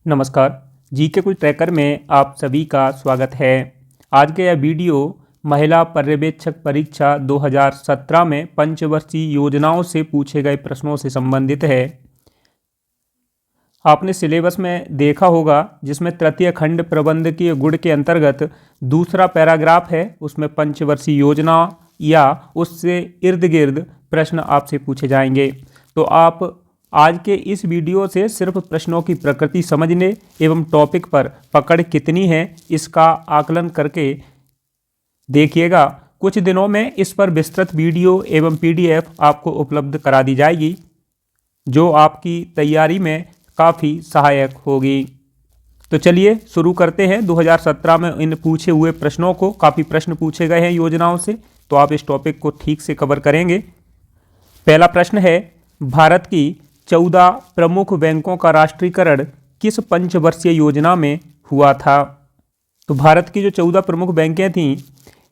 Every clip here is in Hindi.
नमस्कार। जीके कुछ ट्रैकर में आप सभी का स्वागत है। आज का यह वीडियो महिला पर्यवेक्षक परीक्षा 2017 में पंचवर्षीय योजनाओं से पूछे गए प्रश्नों से संबंधित है। आपने सिलेबस में देखा होगा जिसमें तृतीय खंड प्रबंधकीय गुण के अंतर्गत दूसरा पैराग्राफ है, उसमें पंचवर्षीय योजना या उससे इर्द गिर्द प्रश्न आपसे पूछे जाएंगे। तो आप आज के इस वीडियो से सिर्फ प्रश्नों की प्रकृति समझने एवं टॉपिक पर पकड़ कितनी है इसका आकलन करके देखिएगा। कुछ दिनों में इस पर विस्तृत वीडियो एवं पीडीएफ आपको उपलब्ध करा दी जाएगी जो आपकी तैयारी में काफ़ी सहायक होगी। तो चलिए शुरू करते हैं। 2017 में इन पूछे हुए प्रश्नों को, काफ़ी प्रश्न पूछे गए हैं योजनाओं से, तो आप इस टॉपिक को ठीक से कवर करेंगे। पहला प्रश्न है, भारत की 14 प्रमुख बैंकों का राष्ट्रीयकरण किस पंचवर्षीय योजना में हुआ था? तो भारत की जो 14 प्रमुख बैंकें थीं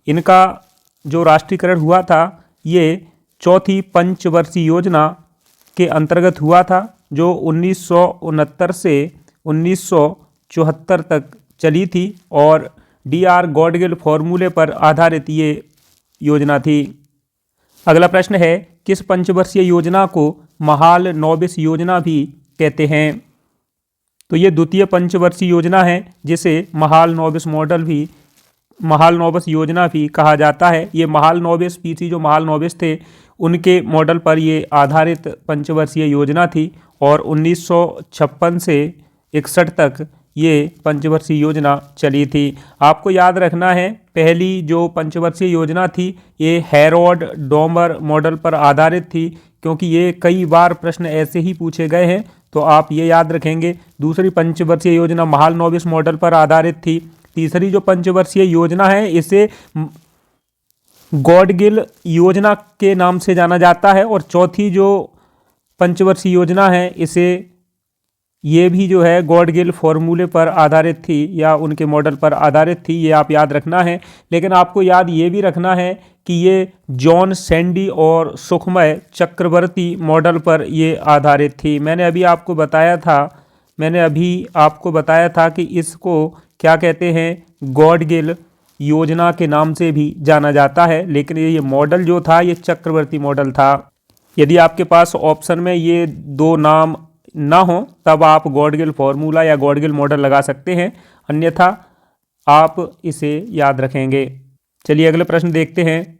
इनका जो राष्ट्रीयकरण हुआ था ये चौथी पंचवर्षीय योजना के अंतर्गत हुआ था, जो 1969 से 1974 तक चली थी और DR गॉडगिल फॉर्मूले पर आधारित ये योजना थी। अगला प्रश्न है, किस पंचवर्षीय योजना को महाल नोबिस योजना भी कहते हैं? तो ये द्वितीय पंचवर्षीय योजना है जिसे महाल नोबिस योजना भी कहा जाता है। ये महाल नोबिस पीसी जो महाल नोबिस थे उनके मॉडल पर ये आधारित पंचवर्षीय योजना थी और 1956 से 61 तक ये पंचवर्षीय योजना चली थी। आपको याद रखना है पहली जो पंचवर्षीय योजना थी ये हैरोल्ड डोमर मॉडल पर आधारित थी, क्योंकि ये कई बार प्रश्न ऐसे ही पूछे गए हैं, तो आप ये याद रखेंगे। दूसरी पंचवर्षीय योजना महाल नोबिस मॉडल पर आधारित थी। तीसरी जो पंचवर्षीय योजना है इसे गॉडगिल योजना के नाम से जाना जाता है और चौथी जो पंचवर्षीय योजना है इसे ये भी जो है गॉडगिल फॉर्मूले पर आधारित थी या उनके मॉडल पर आधारित थी, ये आप याद रखना है। लेकिन आपको याद ये भी रखना है कि ये जॉन सैंडी और सुखमय चक्रवर्ती मॉडल पर ये आधारित थी। मैंने अभी आपको बताया था कि इसको क्या कहते हैं, गॉडगिल योजना के नाम से भी जाना जाता है, लेकिन ये मॉडल जो था ये चक्रवर्ती मॉडल था। यदि आपके पास ऑप्शन में ये दो नाम ना हो तब आप गॉडगिल फॉर्मूला या गॉडगिल मॉडल लगा सकते हैं, अन्यथा आप इसे याद रखेंगे। चलिए अगला प्रश्न देखते हैं।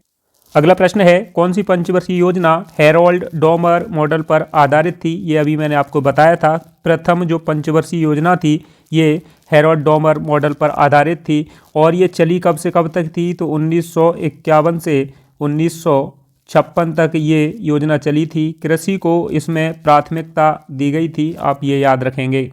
अगला प्रश्न है, कौन सी पंचवर्षीय योजना हैरोल्ड डोमर मॉडल पर आधारित थी? ये अभी मैंने आपको बताया था। प्रथम जो पंचवर्षीय योजना थी ये हैरोल्ड डोमर मॉडल पर आधारित थी और ये चली कब से कब तक थी? तो 1951 से 1956 तक ये योजना चली थी। कृषि को इसमें प्राथमिकता दी गई थी, आप ये याद रखेंगे।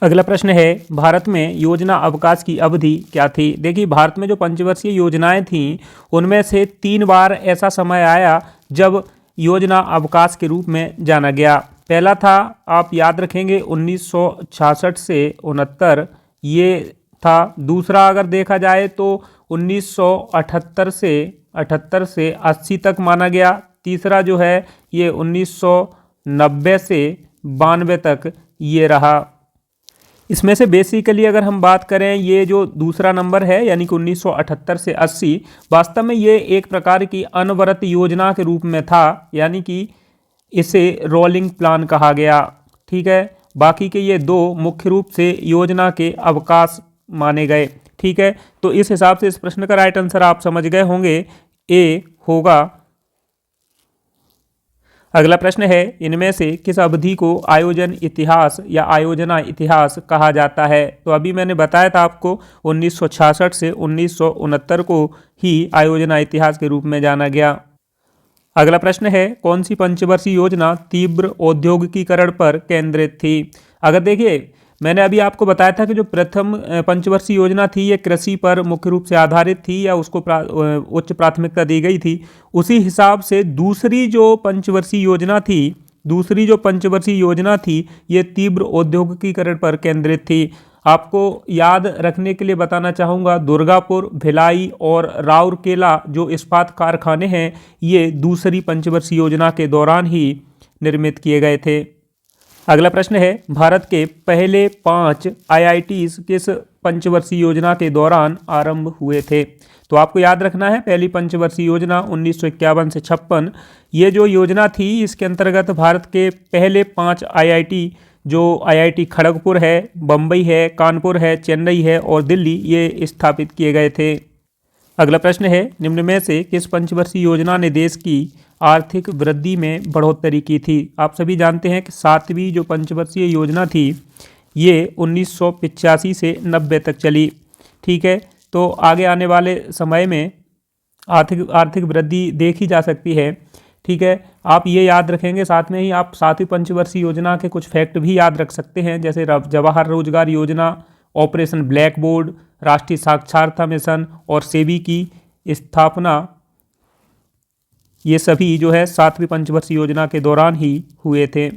अगला प्रश्न है, भारत में योजना अवकाश की अवधि क्या थी? देखिए भारत में जो पंचवर्षीय योजनाएं थीं उनमें से 3 बार ऐसा समय आया जब योजना अवकाश के रूप में जाना गया। पहला था, आप याद रखेंगे, 1966 से 69 ये था। दूसरा अगर देखा जाए तो 1978 से 80 तक माना गया। तीसरा जो है ये 1990 से 92 तक ये रहा। इसमें से बेसिकली अगर हम बात करें ये जो दूसरा नंबर है यानी कि 1978 से 80 वास्तव में ये एक प्रकार की अनवरत योजना के रूप में था, यानी कि इसे रोलिंग प्लान कहा गया। ठीक है, बाकी के ये दो मुख्य रूप से योजना के अवकाश माने गए। ठीक है, तो इस हिसाब से इस प्रश्न का राइट आंसर आप समझ गए होंगे, ए होगा। अगला प्रश्न है, इनमें से किस अवधि को आयोजन इतिहास या आयोजना इतिहास कहा जाता है? तो अभी मैंने बताया था आपको 1966 से 1969 को ही आयोजना इतिहास के रूप में जाना गया। अगला प्रश्न है, कौन सी पंचवर्षीय योजना तीव्र औद्योगिकीकरण पर केंद्रित थी? अगर देखिए मैंने अभी आपको बताया था कि जो प्रथम पंचवर्षीय योजना थी ये कृषि पर मुख्य रूप से आधारित थी या उसको उच्च प्राथमिकता दी गई थी। उसी हिसाब से दूसरी जो पंचवर्षीय योजना थी ये तीव्र औद्योगिकीकरण पर केंद्रित थी। आपको याद रखने के लिए बताना चाहूँगा, दुर्गापुर, भिलाई और राउरकेला जो इस्पात कारखाने हैं ये दूसरी पंचवर्षीय योजना के दौरान ही निर्मित किए गए थे। अगला प्रश्न है, भारत के पहले 5 IITs किस पंचवर्षीय योजना के दौरान आरंभ हुए थे? तो आपको याद रखना है, पहली पंचवर्षीय योजना 1951 से 56, ये जो योजना थी इसके अंतर्गत भारत के पहले 5 IIT जो IIT खड़गपुर है, बम्बई है, कानपुर है, चेन्नई है और दिल्ली, ये स्थापित किए गए थे। अगला प्रश्न है, निम्न में से किस पंचवर्षीय योजना ने देश की आर्थिक वृद्धि में बढ़ोतरी की थी? आप सभी जानते हैं कि 7वीं जो पंचवर्षीय योजना थी ये 1985 से 90 तक चली। ठीक है, तो आगे आने वाले समय में आर्थिक वृद्धि देखी जा सकती है। ठीक है, आप ये याद रखेंगे, साथ में ही आप 7वीं पंचवर्षीय योजना के कुछ फैक्ट भी याद रख सकते हैं, जैसे जवाहर रोजगार योजना, ऑपरेशन ब्लैक बोर्ड, राष्ट्रीय साक्षरता मिशन और सेबी की स्थापना, ये सभी जो है 7वीं पंचवर्षीय योजना के दौरान ही हुए थे।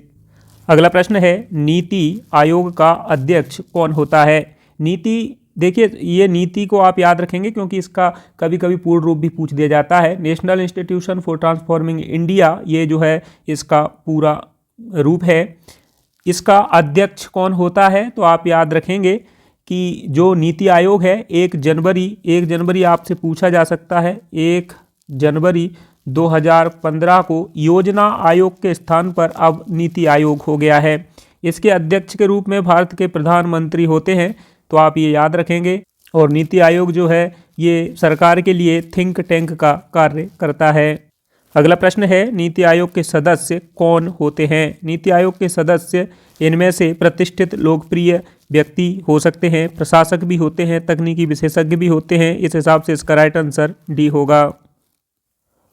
अगला प्रश्न है, नीति आयोग का अध्यक्ष कौन होता है? नीति, देखिए ये नीति को आप याद रखेंगे क्योंकि इसका कभी कभी पूर्ण रूप भी पूछ दिया जाता है। National institution for transforming India, ये जो है इसका पूरा रूप है। इसका अध्यक्ष कौन होता है? तो आप याद रखेंगे कि जो नीति आयोग है 1 जनवरी आपसे पूछा जा सकता है। 1 जनवरी 2015 को योजना आयोग के स्थान पर अब नीति आयोग हो गया है। इसके अध्यक्ष के रूप में भारत के प्रधानमंत्री होते हैं, तो आप ये याद रखेंगे। और नीति आयोग जो है ये सरकार के लिए थिंक टैंक का कार्य करता है। अगला प्रश्न है, नीति आयोग के सदस्य कौन होते हैं? नीति आयोग के सदस्य इनमें से प्रतिष्ठित लोकप्रिय व्यक्ति हो सकते हैं, प्रशासक भी होते हैं, तकनीकी विशेषज्ञ भी होते हैं। इस हिसाब से इसका राइट आंसर डी होगा।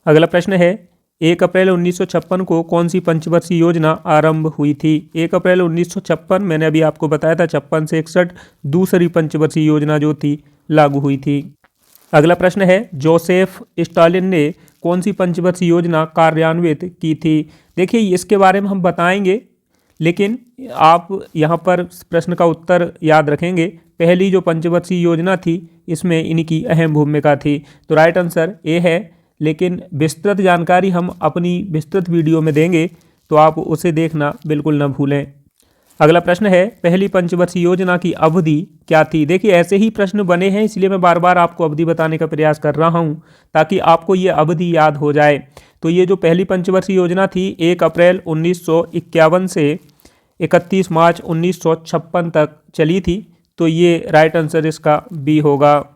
अगला प्रश्न है, 1 अप्रैल 1956 को कौन सी पंचवर्षीय योजना आरंभ हुई थी? 1 अप्रैल 1956, मैंने अभी आपको बताया था 56 से 61 दूसरी पंचवर्षीय योजना जो थी लागू हुई थी। अगला प्रश्न है, जोसेफ स्टालिन ने कौन सी पंचवर्षीय योजना कार्यान्वित की थी? देखिए इसके बारे में हम बताएंगे, लेकिन आप यहाँ पर प्रश्न का उत्तर याद रखेंगे। पहली जो पंचवर्षीय योजना थी इसमें इनकी अहम भूमिका थी, तो राइट आंसर ए है। लेकिन विस्तृत जानकारी हम अपनी विस्तृत वीडियो में देंगे, तो आप उसे देखना बिल्कुल न भूलें। अगला प्रश्न है, पहली पंचवर्षीय योजना की अवधि क्या थी? देखिए ऐसे ही प्रश्न बने हैं, इसलिए मैं बार बार आपको अवधि बताने का प्रयास कर रहा हूं ताकि आपको ये अवधि याद हो जाए। तो ये जो पहली पंचवर्षीय योजना थी 1 अप्रैल 1951 से 31 मार्च 1956 तक चली थी, तो ये राइट आंसर इसका बी होगा।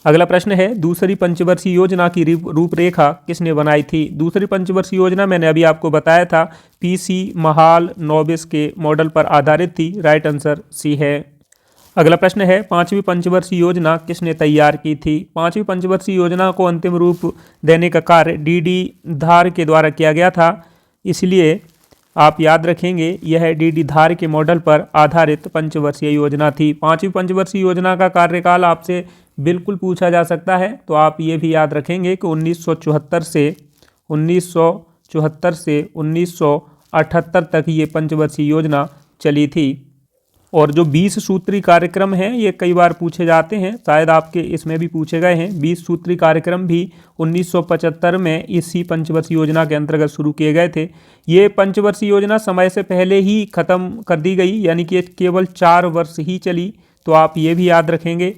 अगला प्रश्न है, दूसरी पंचवर्षीय योजना की रूपरेखा किसने बनाई थी? दूसरी पंचवर्षीय योजना मैंने अभी आपको बताया था, PC महालनोबिस के मॉडल पर आधारित थी। राइट आंसर सी है। अगला प्रश्न है, 5वीं पंचवर्षीय योजना किसने तैयार की थी? 5वीं पंचवर्षीय योजना को अंतिम रूप देने का कार्य DD धार के द्वारा किया गया था, इसलिए आप याद रखेंगे यह DD धार के मॉडल पर आधारित पंचवर्षीय योजना थी। 5वीं पंचवर्षीय योजना का कार्यकाल आपसे बिल्कुल पूछा जा सकता है, तो आप ये भी याद रखेंगे कि 1974 से 1978 तक ये पंचवर्षीय योजना चली थी। और जो 20 सूत्री कार्यक्रम हैं ये कई बार पूछे जाते हैं, शायद आपके इसमें भी पूछे गए हैं। 20 सूत्री कार्यक्रम भी 1975 में इसी पंचवर्षीय योजना के अंतर्गत शुरू किए गए थे। ये पंचवर्षीय योजना समय से पहले ही खत्म कर दी गई, यानी कि केवल 4 वर्ष ही चली, तो आप ये भी याद रखेंगे।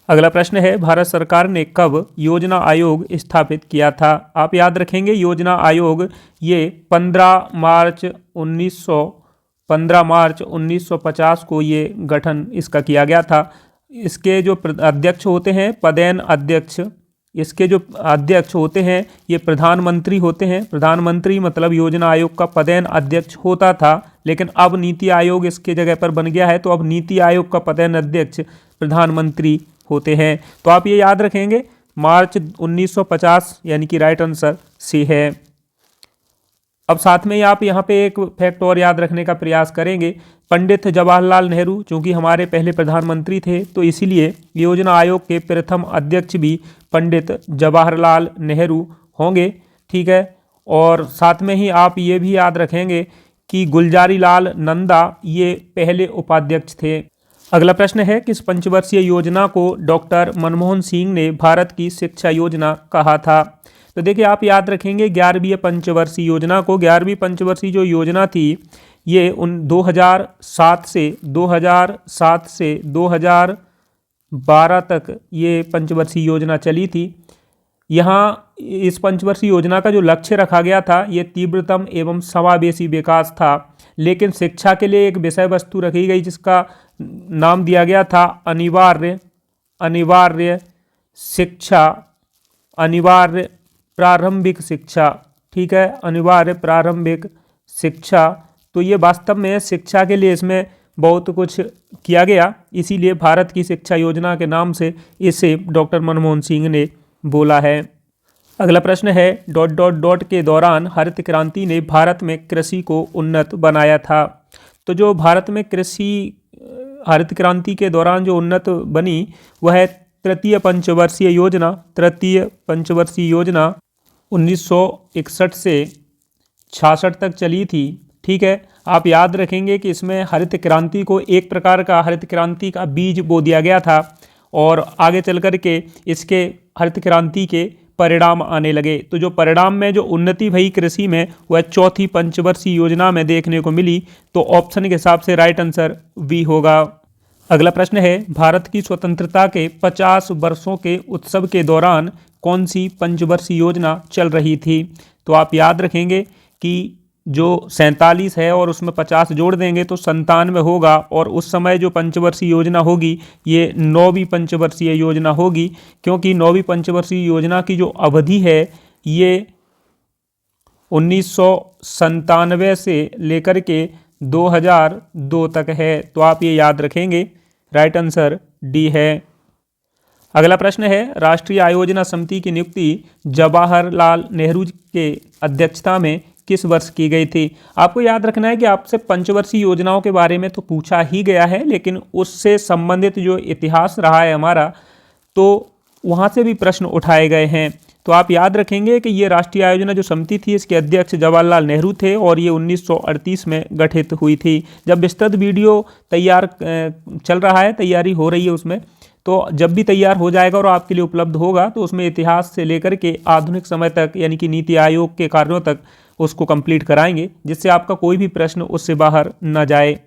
अगला प्रश्न है, भारत सरकार ने कब योजना आयोग स्थापित किया था? आप याद रखेंगे योजना आयोग ये 15 मार्च 1950 को ये गठन इसका किया गया था। इसके जो अध्यक्ष होते हैं पदेन अध्यक्ष, इसके जो अध्यक्ष होते हैं ये प्रधानमंत्री होते हैं। प्रधानमंत्री मतलब योजना आयोग का पदेन अध्यक्ष होता था, लेकिन अब नीति आयोग इसके जगह पर बन गया है, तो अब नीति आयोग का पदेन अध्यक्ष प्रधानमंत्री होते हैं। तो आप ये याद रखेंगे मार्च 1950, यानी कि राइट आंसर सी है। अब साथ में ही आप यहाँ पे एक फैक्ट और याद रखने का प्रयास करेंगे। पंडित जवाहरलाल नेहरू चूँकि हमारे पहले प्रधानमंत्री थे, तो इसीलिए योजना आयोग के प्रथम अध्यक्ष भी पंडित जवाहरलाल नेहरू होंगे। ठीक है, और साथ में ही आप ये भी याद रखेंगे कि गुलजारी लाल नंदा ये पहले उपाध्यक्ष थे। अगला प्रश्न है, किस पंचवर्षीय योजना को डॉक्टर मनमोहन सिंह ने भारत की शिक्षा योजना कहा था? तो देखिए आप याद रखेंगे 11वीं पंचवर्षीय योजना को। 11वीं पंचवर्षीय जो योजना थी ये 2007 से 2012 तक ये पंचवर्षीय योजना चली थी। यहाँ इस पंचवर्षीय योजना का जो लक्ष्य रखा गया था ये तीव्रतम एवं समावेशी विकास था, लेकिन शिक्षा के लिए एक विषय वस्तु रखी गई जिसका नाम दिया गया था अनिवार्य शिक्षा, अनिवार्य प्रारंभिक शिक्षा। ठीक है, अनिवार्य प्रारंभिक शिक्षा। तो ये वास्तव में शिक्षा के लिए इसमें बहुत कुछ किया गया, इसीलिए भारत की शिक्षा योजना के नाम से इसे डॉक्टर मनमोहन सिंह ने बोला है। अगला प्रश्न है डॉट डॉट डॉट के दौरान हरित क्रांति ने भारत में कृषि को उन्नत बनाया था। तो जो भारत में कृषि हरित क्रांति के दौरान जो उन्नत बनी वह है तृतीय पंचवर्षीय योजना। तृतीय पंचवर्षीय योजना 1961 से 66 तक चली थी। ठीक है, आप याद रखेंगे कि इसमें हरित क्रांति को एक प्रकार का हरित क्रांति का बीज बो दिया गया था और आगे चल कर के इसके हरित क्रांति के परिणाम आने लगे। तो जो परिणाम में जो उन्नति भई कृषि में वह चौथी पंचवर्षीय योजना में देखने को मिली। तो ऑप्शन के हिसाब से राइट आंसर बी होगा। अगला प्रश्न है भारत की स्वतंत्रता के 50 वर्षों के उत्सव के दौरान कौन सी पंचवर्षीय योजना चल रही थी। तो आप याद रखेंगे कि जो 47 है और उसमें 50 जोड़ देंगे तो 97 होगा, और उस समय जो पंचवर्षीय योजना होगी ये 9वीं पंचवर्षीय योजना होगी, क्योंकि 9वीं पंचवर्षीय योजना की जो अवधि है ये 1997 से लेकर के 2002 तक है। तो आप ये याद रखेंगे, राइट आंसर डी है। अगला प्रश्न है राष्ट्रीय आयोजना समिति की नियुक्ति जवाहरलाल नेहरू के अध्यक्षता में किस वर्ष की गई थी। आपको याद रखना है कि आपसे पंचवर्षीय योजनाओं के बारे में तो पूछा ही गया है, लेकिन उससे संबंधित जो इतिहास रहा है हमारा तो वहाँ से भी प्रश्न उठाए गए हैं। तो आप याद रखेंगे कि ये राष्ट्रीय आयोजना जो समिति थी इसके अध्यक्ष जवाहरलाल नेहरू थे और ये 1938 में गठित हुई थी। जब विस्तृत वीडियो तैयार चल रहा है, तैयारी हो रही है उसमें, तो जब भी तैयार हो जाएगा और आपके लिए उपलब्ध होगा तो उसमें इतिहास से लेकर के आधुनिक समय तक यानी कि नीति आयोग के कार्यों तक उसको कंप्लीट कराएंगे, जिससे आपका कोई भी प्रश्न उससे बाहर न जाए।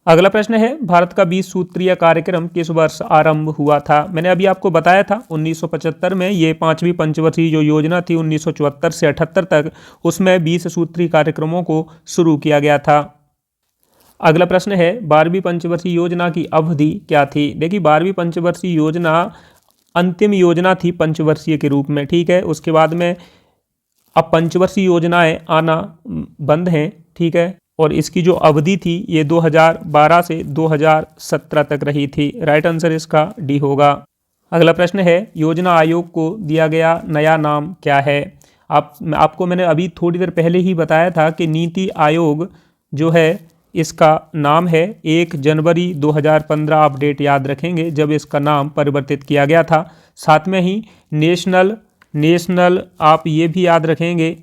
अगला प्रश्न है भारत का 20 सूत्रीय कार्यक्रम किस वर्ष आरंभ हुआ था। मैंने अभी आपको बताया था 1975 में ये 5वीं पंचवर्षीय जो योजना थी 1974 से 78 तक, उसमें 20 सूत्रीय कार्यक्रमों को शुरू किया गया था। अगला प्रश्न है 12वीं पंचवर्षीय योजना की अवधि क्या थी। देखिए 12वीं पंचवर्षीय योजना अंतिम योजना थी पंचवर्षीय के रूप में। ठीक है, उसके बाद में अब पंचवर्षीय योजनाएं आना बंद हैं। ठीक है, और इसकी जो अवधि थी ये 2012 से 2017 तक रही थी। राइट आंसर इसका डी होगा। अगला प्रश्न है योजना आयोग को दिया गया नया नाम क्या है। आपको मैंने अभी थोड़ी देर पहले ही बताया था कि नीति आयोग जो है इसका नाम है 1 जनवरी 2015। अपडेट याद रखेंगे जब इसका नाम परिवर्तित किया गया था। साथ में ही नेशनल आप ये भी याद रखेंगे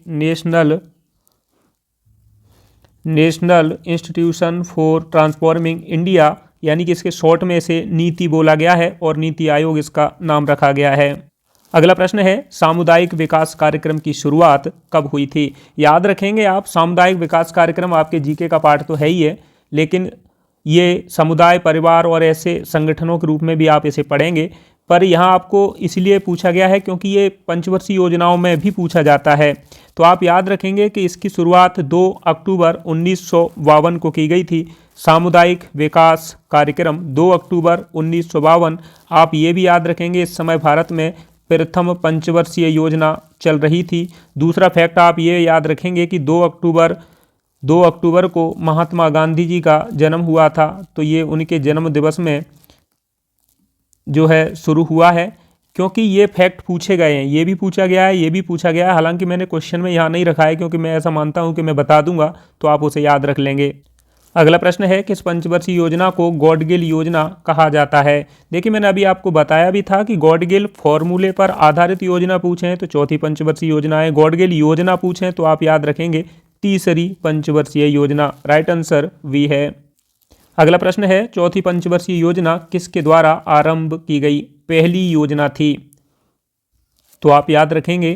national institution for transforming India, यानी कि इसके शॉर्ट में इसे नीति बोला गया है और नीति आयोग इसका नाम रखा गया है। अगला प्रश्न है सामुदायिक विकास कार्यक्रम की शुरुआत कब हुई थी। याद रखेंगे आप सामुदायिक विकास कार्यक्रम आपके जीके का पार्ट तो है ही है, लेकिन ये समुदाय, परिवार और ऐसे संगठनों के रूप में भी आप इसे पढ़ेंगे। पर यहाँ आपको इसलिए पूछा गया है क्योंकि ये पंचवर्षीय योजनाओं में भी पूछा जाता है। तो आप याद रखेंगे कि इसकी शुरुआत 2 अक्टूबर 1952 को की गई थी। सामुदायिक विकास कार्यक्रम 2 अक्टूबर 1952। आप ये भी याद रखेंगे इस समय भारत में प्रथम पंचवर्षीय योजना चल रही थी। दूसरा फैक्ट आप ये याद रखेंगे कि 2 अक्टूबर को महात्मा गांधी जी का जन्म हुआ था, तो ये उनके जन्म दिवस में जो है शुरू हुआ है। क्योंकि ये फैक्ट पूछे गए हैं, ये भी पूछा गया है, ये भी पूछा गया है। हालांकि मैंने क्वेश्चन में यहाँ नहीं रखा है क्योंकि मैं ऐसा मानता हूँ कि मैं बता दूंगा तो आप उसे याद रख लेंगे। अगला प्रश्न है किस पंचवर्षीय योजना को गॉडगिल योजना कहा जाता है। देखिए मैंने अभी आपको बताया भी था कि गॉडगिल फॉर्मूले पर आधारित योजना पूछें तो चौथी पंचवर्षीय योजना है, गॉडगिल योजना पूछें तो आप याद रखेंगे तीसरी पंचवर्षीय योजना। राइट आंसर वी है। अगला प्रश्न है चौथी पंचवर्षीय योजना किसके द्वारा आरंभ की गई पहली योजना थी। तो आप याद रखेंगे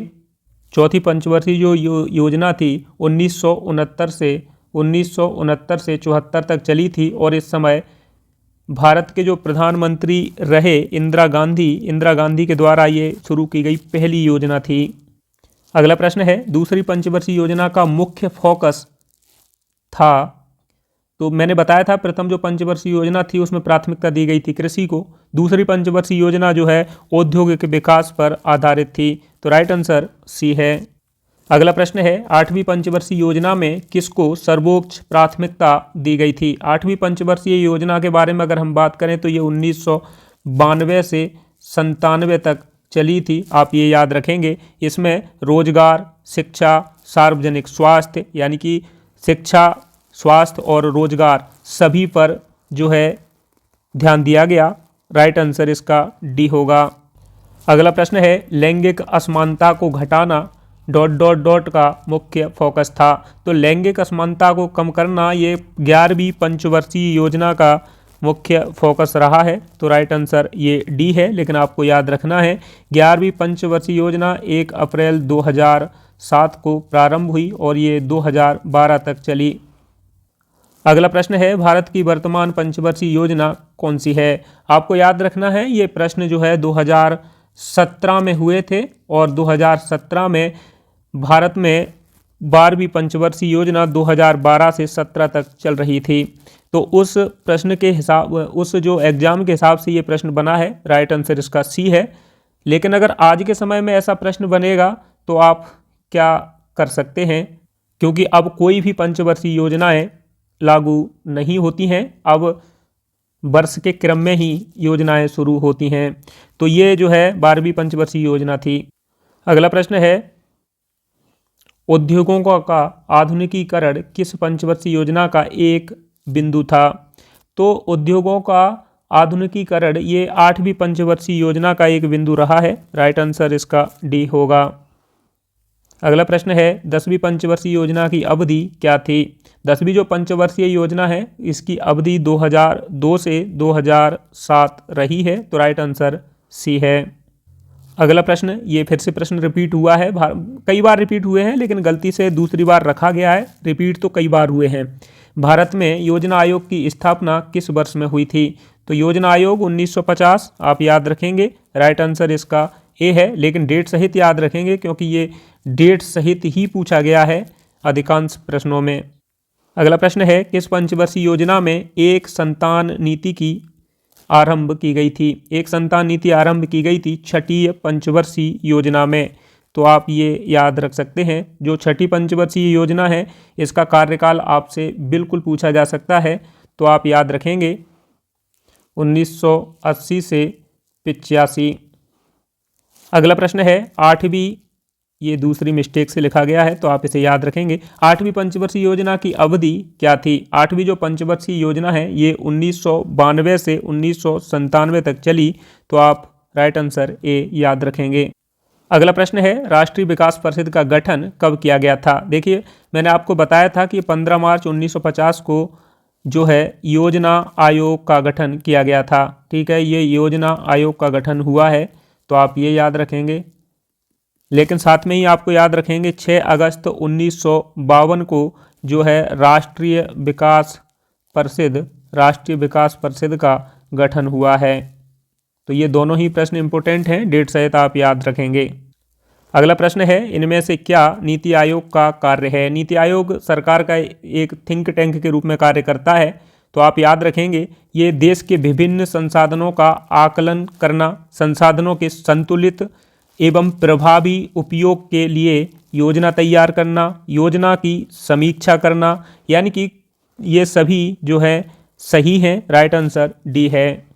चौथी पंचवर्षीय जो योजना थी 1969 से 74 तक चली थी और इस समय भारत के जो प्रधानमंत्री रहे इंदिरा गांधी के द्वारा ये शुरू की गई पहली योजना थी। अगला प्रश्न है, दूसरी पंचवर्षीय योजना का मुख्य फोकस था। तो मैंने बताया था प्रथम जो पंचवर्षीय योजना थी उसमें प्राथमिकता दी गई थी कृषि को। दूसरी पंचवर्षीय योजना जो है औद्योगिक विकास पर आधारित थी। तो राइट आंसर सी है। अगला प्रश्न है, आठवीं पंचवर्षीय योजना में किसको सर्वोच्च प्राथमिकता दी गई थी। आठवीं पंचवर्षीय योजना के बारे में अगर हम बात करें तो ये 1992 से 97 तक चली थी, आप ये याद रखेंगे। इसमें रोजगार, शिक्षा, सार्वजनिक स्वास्थ्य यानी कि शिक्षा, स्वास्थ्य और रोजगार सभी पर जो है ध्यान दिया गया। राइट आंसर इसका डी होगा। अगला प्रश्न है, लैंगिक असमानता को घटाना ... का मुख्य फोकस था। तो लैंगिक असमानता को कम करना ये 11वीं पंचवर्षीय योजना का मुख्य फोकस रहा है। तो राइट आंसर ये डी है, लेकिन आपको याद रखना है 11वीं पंचवर्षीय योजना 1 अप्रैल 2007 को प्रारंभ हुई और ये 2012 तक चली। अगला प्रश्न है, भारत की वर्तमान पंचवर्षीय योजना कौन सी है। आपको याद रखना है ये प्रश्न जो है 2017 में हुए थे और 2017 में भारत में 12वीं पंचवर्षीय योजना 2012 से 17 तक चल रही थी। तो उस प्रश्न के हिसाब, उस जो एग्जाम के हिसाब से ये प्रश्न बना है। राइट आंसर इसका सी है। लेकिन अगर आज के समय में ऐसा प्रश्न बनेगा तो आप क्या कर सकते हैं, क्योंकि अब कोई भी पंचवर्षीय योजनाएं लागू नहीं होती हैं, अब वर्ष के क्रम में ही योजनाएं शुरू होती हैं। तो ये जो है 12वीं पंचवर्षीय योजना थी। अगला प्रश्न है, उद्योगों का आधुनिकीकरण किस पंचवर्षीय योजना का एक बिंदु था। तो उद्योगों का आधुनिकीकरण ये 8वीं पंचवर्षीय योजना का एक बिंदु रहा है। राइट आंसर इसका डी होगा। अगला प्रश्न है, 10वीं पंचवर्षीय योजना की अवधि क्या थी। 10वीं जो पंचवर्षीय योजना है इसकी अवधि 2002 से 2007 रही है। तो राइट आंसर सी है। अगला प्रश्न, ये फिर से प्रश्न रिपीट हुआ है, कई बार रिपीट हुए हैं लेकिन गलती से दूसरी बार रखा गया है। रिपीट तो कई बार हुए हैं। भारत में योजना आयोग की स्थापना किस वर्ष में हुई थी। तो योजना आयोग 1950 आप याद रखेंगे। राइट आंसर इसका ए है, लेकिन डेट सहित याद रखेंगे क्योंकि ये डेट सहित ही पूछा गया है अधिकांश प्रश्नों में। अगला प्रश्न है, किस पंचवर्षीय योजना में एक संतान नीति की आरंभ की गई थी। एक संतान नीति आरंभ की गई थी 6ठी पंचवर्षीय योजना में। तो आप ये याद रख सकते हैं, जो 6ठी पंचवर्षीय योजना है इसका कार्यकाल आपसे बिल्कुल पूछा जा सकता है। तो आप याद रखेंगे 1980 से 85। अगला प्रश्न है, 8वीं, ये दूसरी मिस्टेक से लिखा गया है तो आप इसे याद रखेंगे। 8वीं पंचवर्षीय योजना की अवधि क्या थी। 8वीं जो पंचवर्षीय योजना है ये 1992 से 1997 तक चली। तो आप राइट आंसर ए याद रखेंगे। अगला प्रश्न है, राष्ट्रीय विकास परिषद का गठन कब किया गया था। देखिए मैंने आपको बताया था कि 15 मार्च 1950 को जो है योजना आयोग का गठन किया गया था। ठीक है, ये योजना आयोग का गठन हुआ है तो आप ये याद रखेंगे। लेकिन साथ में ही आपको याद रखेंगे 6 अगस्त 1952 को जो है राष्ट्रीय विकास परिषद का गठन हुआ है। तो ये दोनों ही प्रश्न इंपॉर्टेंट हैं, डेट सहित आप याद रखेंगे। अगला प्रश्न है, इनमें से क्या नीति आयोग का कार्य है। नीति आयोग सरकार का एक थिंक टैंक के रूप में कार्य करता है। तो आप याद रखेंगे ये देश के विभिन्न संसाधनों का आकलन करना, संसाधनों के संतुलित एवं प्रभावी उपयोग के लिए योजना तैयार करना, योजना की समीक्षा करना, यानी कि ये सभी जो है सही हैं। राइट आंसर डी है।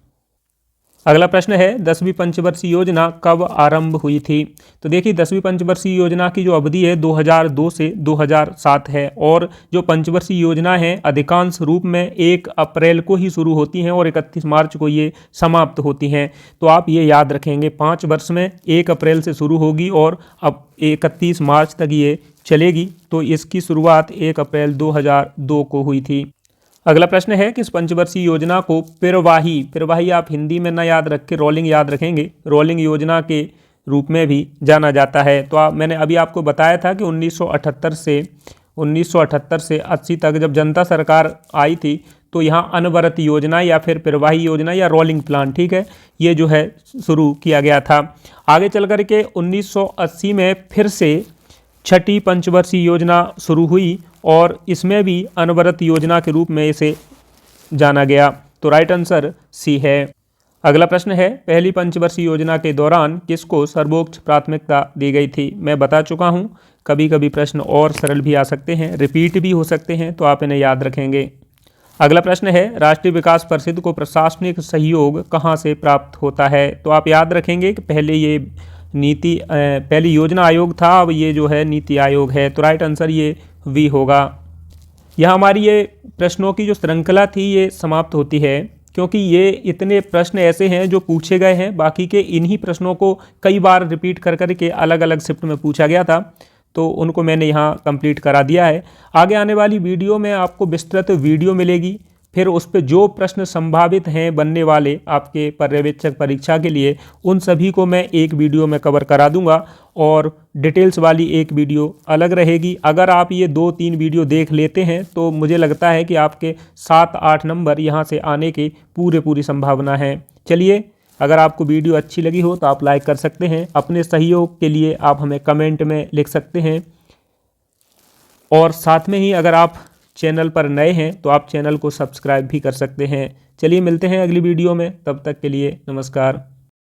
अगला प्रश्न है, 10वीं पंचवर्षीय योजना कब आरंभ हुई थी। तो देखिए 10वीं पंचवर्षीय योजना की जो अवधि है 2002 से 2007 है और जो पंचवर्षीय योजना है अधिकांश रूप में 1 अप्रैल को ही शुरू होती हैं और 31 मार्च को ये समाप्त होती हैं। तो आप ये याद रखेंगे 5 वर्ष में 1 अप्रैल से शुरू होगी और अब 31 मार्च तक ये चलेगी। तो इसकी शुरुआत 1 अप्रैल 2002 को हुई थी। अगला प्रश्न है, किस पंचवर्षीय योजना को पिरवाही आप हिंदी में ना याद रख के रोलिंग याद रखेंगे। रोलिंग योजना के रूप में भी जाना जाता है। तो मैंने अभी आपको बताया था कि 1978 से 80 तक जब जनता सरकार आई थी तो यहाँ अनवरत योजना या फिर प्रवाही योजना या रोलिंग प्लान, ठीक है, ये जो है शुरू किया गया था। आगे चल कर के 1980 में फिर से छठी पंचवर्षीय योजना शुरू हुई और इसमें भी अनवरत योजना के रूप में इसे जाना गया। तो राइट आंसर सी है। अगला प्रश्न है, पहली पंचवर्षीय योजना के दौरान किसको सर्वोच्च प्राथमिकता दी गई थी? मैं बता चुका हूँ, कभी कभी प्रश्न और सरल भी आ सकते हैं, रिपीट भी हो सकते हैं, तो आप इन्हें याद रखेंगे। अगला प्रश्न है, राष्ट्रीय विकास परिषद को प्रशासनिक सहयोग कहाँ से प्राप्त होता है? तो आप याद रखेंगे कि पहले ये पहली योजना आयोग था, अब ये जो है नीति आयोग है। तो राइट आंसर ये वी होगा। यह हमारी ये प्रश्नों की जो श्रृंखला थी ये समाप्त होती है, क्योंकि ये इतने प्रश्न ऐसे हैं जो पूछे गए हैं, बाकी के इन्हीं प्रश्नों को कई बार रिपीट कर कर के अलग अलग शिफ्ट में पूछा गया था, तो उनको मैंने यहाँ कंप्लीट करा दिया है। आगे आने वाली वीडियो में आपको विस्तृत वीडियो मिलेगी, फिर उस पर जो प्रश्न संभावित हैं बनने वाले आपके पर्यवेक्षक परीक्षा के लिए, उन सभी को मैं एक वीडियो में कवर करा दूंगा और डिटेल्स वाली एक वीडियो अलग रहेगी। अगर आप ये 2-3 वीडियो देख लेते हैं तो मुझे लगता है कि आपके 7-8 नंबर यहाँ से आने की पूरी संभावना है। चलिए, अगर आपको वीडियो अच्छी लगी हो तो आप लाइक कर सकते हैं, अपने सहयोग के लिए आप हमें कमेंट में लिख सकते हैं, और साथ में ही अगर आप चैनल पर नए हैं तो आप चैनल को सब्सक्राइब भी कर सकते हैं। चलिए मिलते हैं अगली वीडियो में, तब तक के लिए नमस्कार।